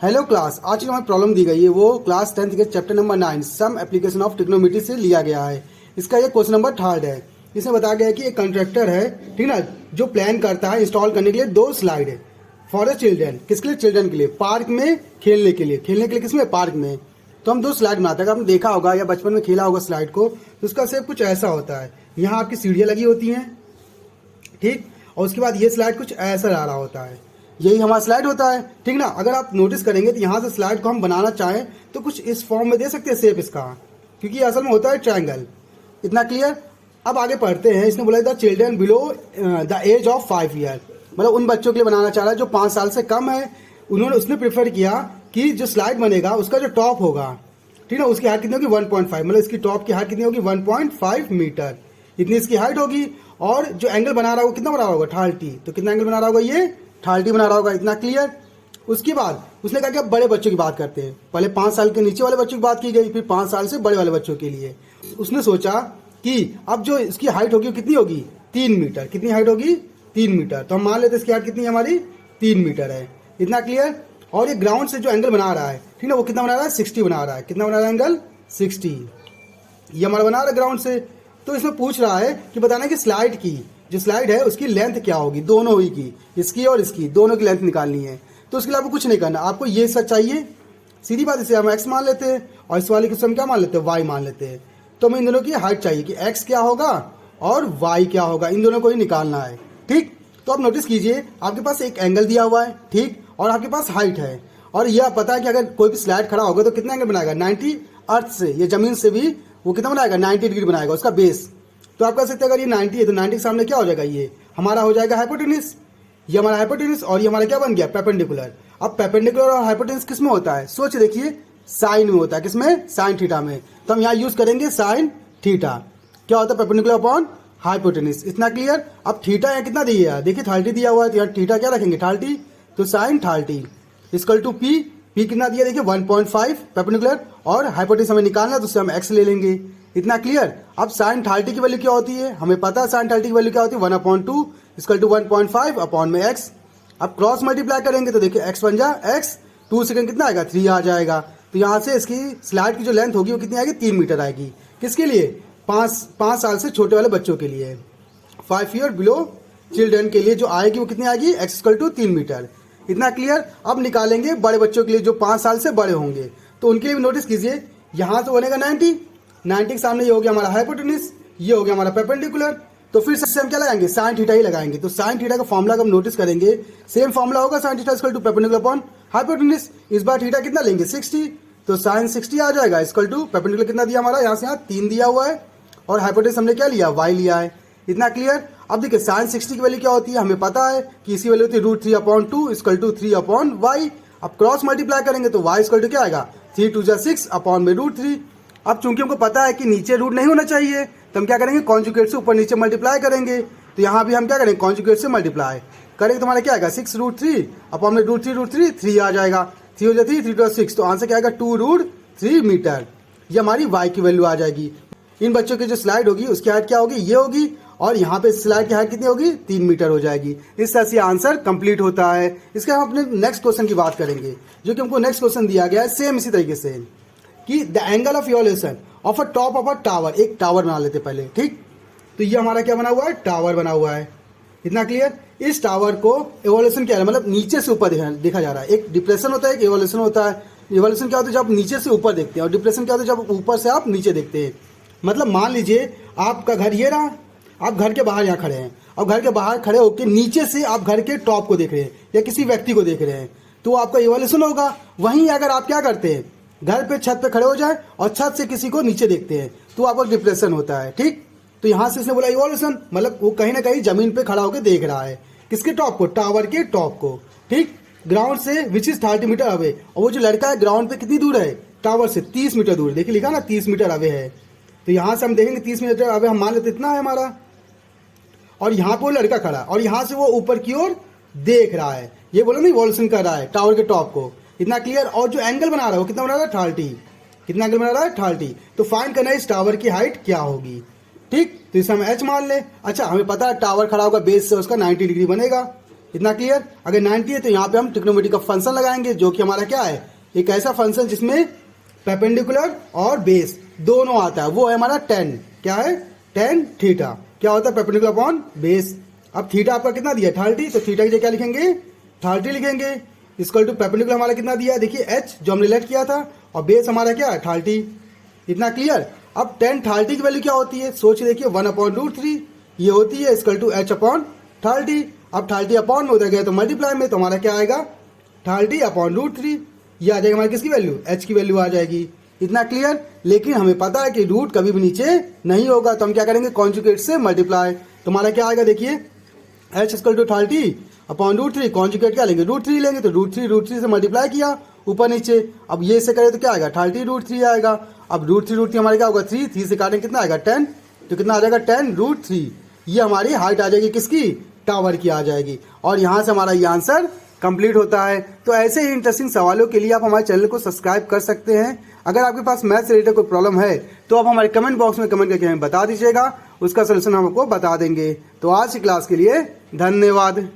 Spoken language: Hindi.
हेलो क्लास, आज की हमें प्रॉब्लम दी गई है वो क्लास 10th के chapter number 9 some application of trigonometry से लिया गया है। इसका ये क्वेश्चन नंबर 3 है। इसमें बताया गया है कि एक कॉन्ट्रैक्टर है, ठीक ना, जो प्लान करता है इंस्टॉल करने के लिए 2 स्लाइड है फॉर द चिल्ड्रन। किसके लिए? चिल्ड्रन के लिए, पार्क में खेलने के लिए। खेलने के लिए किसमें? पार्क में। तो हम 2 स्लाइड बनाते हैं। आपने देखा होगा या बचपन में खेला होगा स्लाइड को, तो उसका शेप कुछ ऐसा होता है। यहाँ आपकी सीढ़ियाँ लगी होती हैं, ठीक, और उसके बाद ये स्लाइड कुछ ऐसा आ रहा होता है। यही हमारा स्लाइड होता है, ठीक ना। अगर आप नोटिस करेंगे तो यहाँ से स्लाइड को हम बनाना चाहें तो कुछ इस फॉर्म में दे सकते हैं शेप इसका, क्योंकि असल में होता है ट्रायंगल। इतना क्लियर? अब आगे पढ़ते हैं। इसने बोला the children below the age of 5 year, मतलब उन बच्चों के लिए बनाना चाह रहा है जो 5 साल से कम है। उसने प्रेफर किया कि जो स्लाइड बनेगा उसका जो टॉप होगा, ठीक ना, उसकी हाइट कितनी होगी? 1.5, मतलब इसकी टॉप की हाइट कितनी होगी? 1.5 मीटर, इतनी इसकी हाइट होगी। और जो एंगल बना रहा होगा कितना बना रहा होगा? 30। तो कितना एंगल बना रहा होगा? ये 30 बना रहा होगा। इतना क्लियर? उसके बाद उसने कहा कि अब बड़े बच्चों की बात करते हैं। पहले 5 साल के नीचे वाले बच्चों की बात की गई, फिर 5 साल से बड़े वाले बच्चों के लिए उसने सोचा कि अब जो इसकी हाइट होगी कितनी होगी? 3 मीटर। कितनी हाइट होगी? 3 मीटर। तो हम मान लेते हैं इसकी हाइट कितनी है हमारी? 3 मीटर है। इतना क्लियर? और ये ग्राउंड से जो एंगल बना रहा है, ठीक ना, वो कितना बना रहा है? 60 बना रहा है। कितना बना रहा है एंगल? 60। ये हमारा बना रहा है ग्राउंड से। तो इसमें पूछ रहा है कि बताना कि स्लाइड की जो स्लाइड है उसकी लेंथ क्या होगी, दोनों ही की, इसकी और इसकी, दोनों की लेंथ निकालनी है। तो उसके लिए आपको कुछ नहीं करना, आपको ये सच चाहिए। सीधी बात, इसे हम x मान लेते हैं और इस वाले को हम क्या मान लेते हैं? y मान लेते हैं। तो हमें इन दोनों की हाइट चाहिए कि x क्या होगा और y क्या होगा, इन दोनों को ही निकालना है, ठीक। तो आप नोटिस कीजिए, आपके पास एक एंगल दिया हुआ है, ठीक, और आपके पास हाइट है। और यह पता है कि अगर कोई भी स्लाइड खड़ा होगा तो कितना एंगल बनाएगा? 90 अर्थ से, ये जमीन से भी वो कितना बनाएगा? 90 डिग्री बनाएगा उसका बेस। तो आप कह सकते हैं अगर ये 90 है तो 90 के सामने क्या हो जाएगा? ये हमारा हो जाएगा हाइपोटेन्यूज। ये हमारा हाइपोटेन्यूज और ये हमारा क्या बन गया? परपेंडिकुलर। अब परपेंडिकुलर और हाइपोटेन्यूज किस में होता है? सोच देखिए, साइन में होता है। किसमें? साइन थीटा में। तो हम यहाँ यूज करेंगे साइन थीटा। क्या होता है? Perpendicular upon hypotenuse. इतना क्लियर? अब थीटा यहाँ कितना दिया है? देखिए 30 दिया हुआ है, तो यहाँ थीटा क्या रखेंगे? 30। तो sine 30 equal to P. P कितना दिया? देखिए 1.5 परपेंडिकुलर, और हाइपोटेन्यूज हमें निकालना है तो उससे हम एक्स ले लेंगे। इतना क्लियर? अब साइन 30 की वैल्यू क्या होती है? हमें पता है साइन 30 की वैल्यू क्या होती है? 1/2 इक्वल टू 1.5 अपॉन में एक्स। अब क्रॉस मल्टीप्लाई करेंगे तो देखिए एक्स बन जा एक्स, 2 सेकंड कितना आएगा? 3 आ जाएगा। तो यहाँ से इसकी स्लाइड की जो लेंथ होगी वो कितनी आएगी? 3 मीटर आएगी। किसके लिए? 5 साल से छोटे वाले बच्चों के लिए, 5 ईयर बिलो चिल्ड्रन के लिए जो आएगी वो कितनी आएगी? X equal to 3 metre. इतना क्लियर? अब निकालेंगे बड़े बच्चों के लिए जो 5 साल से बड़े होंगे, तो उनके लिए भी नोटिस कीजिए, यहाँ तो बनेगा 90 के सामने ये हो गया हमारा हाइपोटेन्यूज, ये हो गया हमारा परपेंडिकुलर। तो फिर से हम क्या लगाएंगे? साइन थीटा ही लगाएंगे। तो साइन थीटा का फॉर्मूला हम नोटिस करेंगे, सेम फॉर्मूला होगा, sine theta equal to perpendicular upon hypotenuse. इस बार थीटा कितना लेंगे? 60। तो साइन 60 आ जाएगा इक्वल टू परपेंडिकुलर कितना दिया हमारा? यहाँ से यहाँ 3 दिया हुआ है, और हाइपोटेन्यूज हमने क्या लिया? y लिया है। इतना क्लियर? अब देखिए साइन 60 की वैल्यू क्या होती है? हमें पता है कि इसकी वैल्यू होती है √3/2 इक्वल टू 3/y। अब क्रॉस मल्टीप्लाई करेंगे तो y इक्वल टू क्या आएगा? 3 2 जा 6 अपॉन में √3। अब चूंकि हमको पता है कि नीचे रूट नहीं होना चाहिए, तो हम क्या करेंगे? कॉन्जुगेट से ऊपर नीचे मल्टीप्लाई करेंगे। तो यहाँ भी हम क्या करेंगे? कॉन्जुगेट से मल्टीप्लाई करेंगे तो हमारा क्या आएगा? 6√3 अपॉन में √3 3 आ जाएगा। 3 हो जाए 3 3 6, तो आंसर क्या आएगा? 2√3 मीटर। ये हमारी y की वैल्यू आ जाएगी। इन बच्चों की जो स्लाइड होगी उसकी हाइट क्या होगी? ये होगी, और यहाँ पे स्लाइड की हाइट कितनी होगी? 3 मीटर हो जाएगी। इस तरह से आंसर कंप्लीट होता है। इसके हम अपने नेक्स्ट क्वेश्चन की बात करेंगे, जो कि हमको नेक्स्ट क्वेश्चन दिया गया है सेम इसी तरीके से, कि the angle of evolution of a top of a tower. एक टावर बना लेते पहले, ठीक। तो ये हमारा क्या बना हुआ है? टावर बना हुआ है। इतना क्लियर? इस टावर को इवोल्यूशन क्या है? मतलब नीचे से ऊपर देखा जा रहा है। एक डिप्रेशन होता है, एक इवोल्यूशन होता है। इवोल्यूशन क्या होता है? जब आप नीचे से ऊपर देखते हैं, और डिप्रेशन क्या होता है? जब ऊपर से आप नीचे देखते हैं। मतलब मान लीजिए आपका घर ये रहा, आप घर के बाहर यहाँ खड़े हैं, और घर के बाहर खड़े होकर नीचे से आप घर के टॉप को देख रहे हैं या किसी व्यक्ति को देख रहे हैं, तो आपका इवोल्यूशन होगा। वहीं अगर आप क्या करते हैं? घर पे छत पे खड़े हो जाए और छत से किसी को नीचे देखते हैं, तो आपका डिप्रेशन होता है, ठीक। तो यहाँ से इसने बोला इवोल्यूशन, मतलब वो कहीं ना कहीं जमीन पे खड़ा होकर देख रहा है। किसके टॉप को? टावर के टॉप को, ठीक। ग्राउंड से विच इज 30 मीटर अवे। और वो जो लड़का है ग्राउंड पे कितनी दूर है? टावर से 30 मीटर दूर। देखिए लिखा ना 30 मीटर अवे है। तो यहाँ से हम देखेंगे 30 मीटर अवे, हम मान लेते इतना है हमारा, और यहाँ पे वो लड़का खड़ा, और यहाँ से वो ऊपर की ओर देख रहा है। ये बोला ना इवोल्यूशन कर रहा है टावर के टॉप को। इतना क्लियर? और जो एंगल बना रहा है वो कितना बना रहा है? 30। कितना एंगल बना रहा है? 30। तो फाइंड करना है इस टावर की हाइट क्या होगी, ठीक, तो इसे हम एच मान ले। अच्छा, हमें पता है टावर खड़ा होगा बेस से उसका 90 डिग्री बनेगा, इतना क्लियर। अगर 90 है तो यहाँ पे हम ट्रिग्नोमेट्री का फंक्शन लगाएंगे, जो कि हमारा क्या है, एक ऐसा फंक्शन जिसमें परपेंडिकुलर और बेस दोनों आता है, वो है हमारा tan। क्या है, tan थीटा। क्या होता है, परपेंडिकुलर अपॉन बेस। अब थीटा आपका कितना दिया, 30, तो थीटा की जगह क्या लिखेंगे, 30 लिखेंगे। इक्वल टू परपेंडिकुलर हमारा कितना दिया, देखिए h जो हमने लेट किया था, और बेस हमारा क्या है 30, इतना क्लियर। अब tan 30 की वैल्यू क्या होती है, सोच देखिए 1/√3 ये होती है इक्वल टू h/30। अब 30 अपॉन में उधर गया तो मल्टीप्लाई में, तो हमारा क्या आएगा 30/√3, ये आ जाएगा हमारी किसकी वैल्यू, h की वैल्यू आ जाएगी, इतना क्लियर। लेकिन हमें पता है कि रूट कभी भी नीचे नहीं होगा, तो हम क्या करेंगे, कॉन्जुगेट से मल्टीप्लाई। तो हमारा क्या आएगा, देखिए h इक्वल टू 30/√3, कॉन्जुगेट क्या लेंगे, √3 लेंगे, तो √3 से मल्टीप्लाई किया ऊपर नीचे। अब ये से करें तो क्या आएगा, 30√3 आएगा। अब √3 हमारे क्या होगा 3 से काटेंगे कितना आएगा 10, तो कितना आ जाएगा 10√3। ये हमारी हाइट आ जाएगी किसकी, टावर की आ जाएगी। और यहाँ से हमारा ये आंसर कंप्लीट होता है। तो ऐसे ही इंटरेस्टिंग सवालों के लिए आप हमारे चैनल को सब्सक्राइब कर सकते हैं। अगर आपके पास मैथ से रिलेटेड कोई प्रॉब्लम है तो आप हमारे कमेंट बॉक्स में कमेंट करके हमें बता दीजिएगा, उसका सलूशन हम आपको बता देंगे। तो आज की क्लास के लिए धन्यवाद।